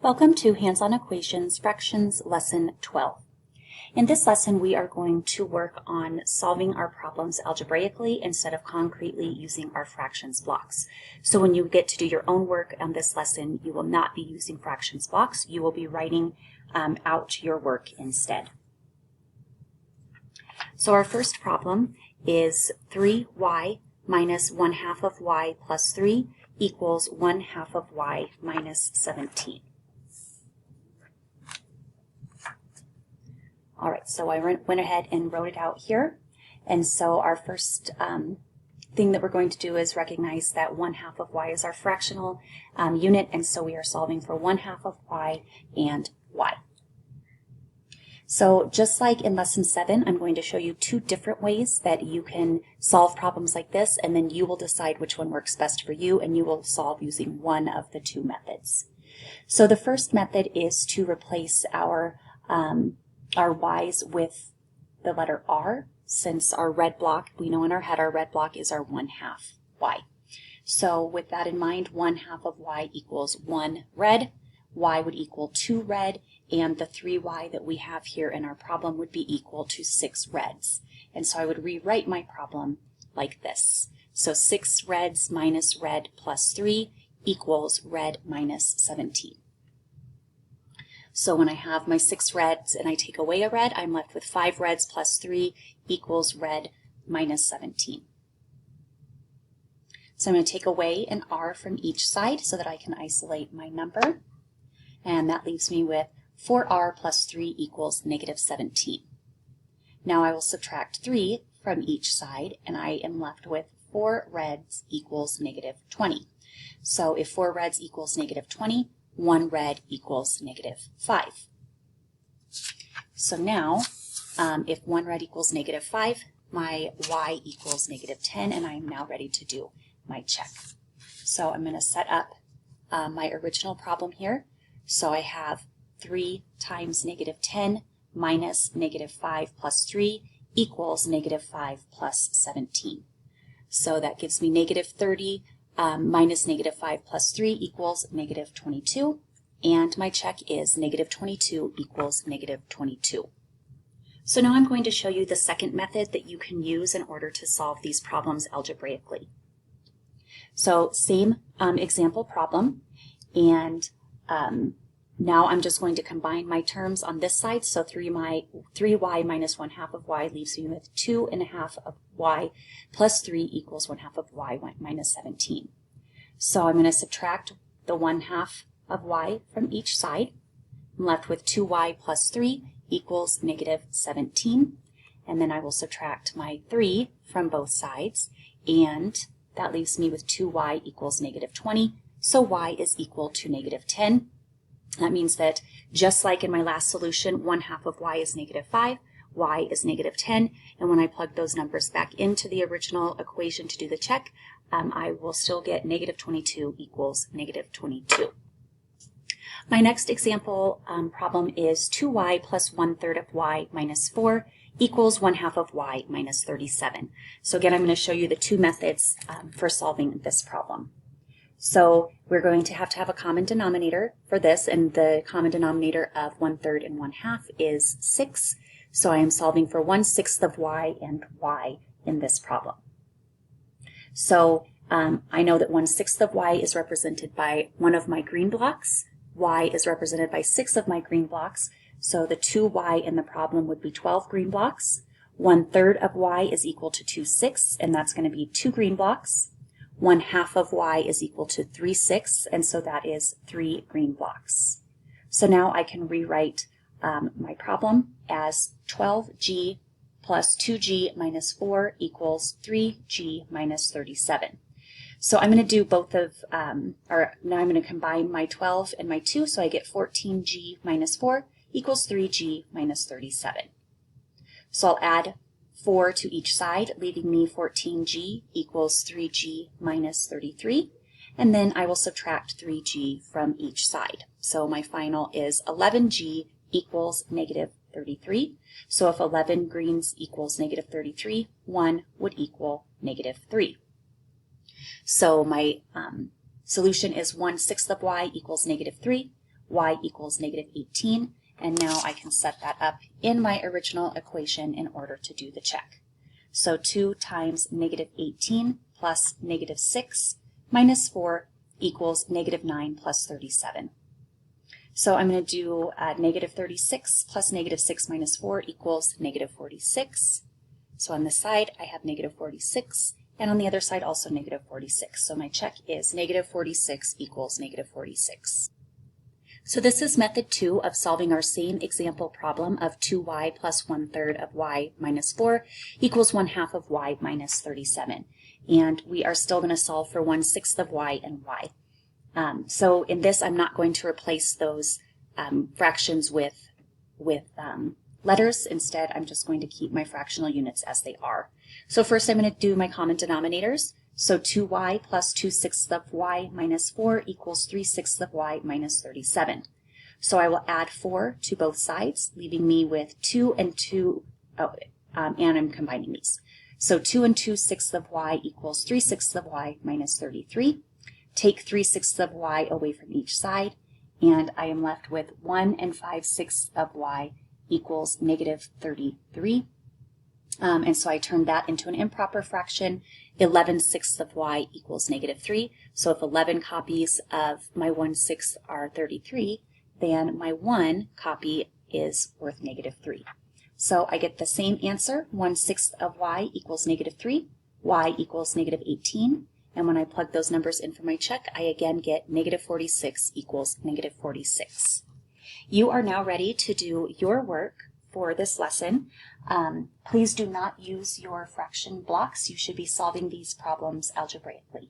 Welcome to Hands-on Equations Fractions Lesson 12. In this lesson, we are going to work on solving our problems algebraically instead of concretely using our fractions blocks. So when you get to do your own work on this lesson, you will not be using fractions blocks. You will be writing out your work instead. So our first problem is 3y minus 1/2 of y plus 3 equals 1/2 of y minus 17. All right, so I went ahead and wrote it out here. And so our first thing that we're going to do is recognize that 1/2 of y is our fractional unit, and so we are solving for 1/2 of y and y. So just like in lesson 7, I'm going to show you two different ways that you can solve problems like this, and then you will decide which one works best for you, and you will solve using one of the two methods. So the first method is to replace our y's with the letter r, since our red block, we know in our head our red block is our 1/2 y. So with that in mind, 1/2 of y equals 1 red, y would equal 2 red, and the 3y that we have here in our problem would be equal to 6 reds. And so I would rewrite my problem like this. So 6 reds minus red plus 3 equals red minus 17. So when I have my 6 reds and I take away a red, I'm left with 5 reds plus 3 equals red minus 17. So I'm going to take away an r from each side so that I can isolate my number. And that leaves me with 4r plus 3 equals negative 17. Now I will subtract 3 from each side, and I am left with 4 reds equals negative 20. So if 4 reds equals negative 20, 1 red equals negative 5. So now, if 1 red equals negative 5, my y equals negative 10, and I am now ready to do my check. So I'm going to set up my original problem here. So I have 3 times negative 10 minus negative 5 plus 3 equals negative 5 plus 17. So that gives me negative 30 minus negative 5 plus 3 equals negative 22. And my check is negative 22 equals negative 22. So now I'm going to show you the second method that you can use in order to solve these problems algebraically. So same example problem, and now I'm just going to combine my terms on this side. So 3y minus 1/2 of y leaves me with 2.5 of y plus 3 equals 1/2 of y minus 17. So I'm going to subtract the 1/2 of y from each side. I'm left with 2y plus 3 equals negative 17. And then I will subtract my 3 from both sides, and that leaves me with 2y equals negative 20. So y is equal to negative 10. That means that just like in my last solution, 1/2 of y is negative 5, y is negative 10, and when I plug those numbers back into the original equation to do the check, I will still get negative 22 equals negative 22. My next example problem is 2y plus 1/3 of y minus 4 equals 1/2 of y minus 37. So again, I'm going to show you the two methods for solving this problem. So we're going to have a common denominator for this, and the common denominator of 1/3 and 1/2 is 6. So I am solving for 1/6 of y and y in this problem. So I know that 1/6 of y is represented by one of my green blocks. Y is represented by 6 of my green blocks. So the 2y in the problem would be 12 green blocks. 1/3 of y is equal to 2/6, and that's going to be 2 green blocks. 1/2 of y is equal to 3/6, and so that is 3 green blocks. So now I can rewrite my problem as 12g plus 2g minus 4 equals 3g minus 37. So I'm going to do both of, now I'm going to combine my 12 and my 2, so I get 14g minus 4 equals 3g minus 37. So I'll add 4 to each side, leaving me 14g equals 3g minus 33, and then I will subtract 3g from each side. So my final is 11g equals negative 33. So if 11 greens equals negative 33, 1 would equal negative 3. So my solution is 1/6 of y equals negative 3, y equals negative 18, and now I can set that up in my original equation in order to do the check. So 2 times negative 18 plus negative 6 minus 4 equals negative 9 plus 37. So I'm going to do negative 36 plus negative 6 minus 4 equals negative 46. So on this side, I have negative 46, and on the other side also negative 46. So my check is negative 46 equals negative 46. So this is method 2 of solving our same example problem of 2y plus 1/3 of y minus 4 equals 1/2 of y minus 37. And we are still going to solve for 1/6 of y and y. So in this, I'm not going to replace those fractions with letters. Instead, I'm just going to keep my fractional units as they are. So first I'm going to do my common denominators. So 2y plus 2/6 of y minus 4 equals 3/6 of y minus 37. So I will add 4 to both sides, leaving me with 2 and 2, and I'm combining these. So 2 and 2/6 of y equals 3/6 of y minus 33. Take 3/6 of y away from each side, and I am left with 1 and 5/6 of y equals negative 33. And so I turn that into an improper fraction. 11/6 of y equals negative 3. So if 11 copies of my 1/6 are 33, then my 1 copy is worth negative 3. So I get the same answer, 1/6 of y equals negative 3, y equals negative 18. And when I plug those numbers in for my check, I again get negative 46 equals negative 46. You are now ready to do your work for this lesson. Please do not use your fraction blocks. You should be solving these problems algebraically.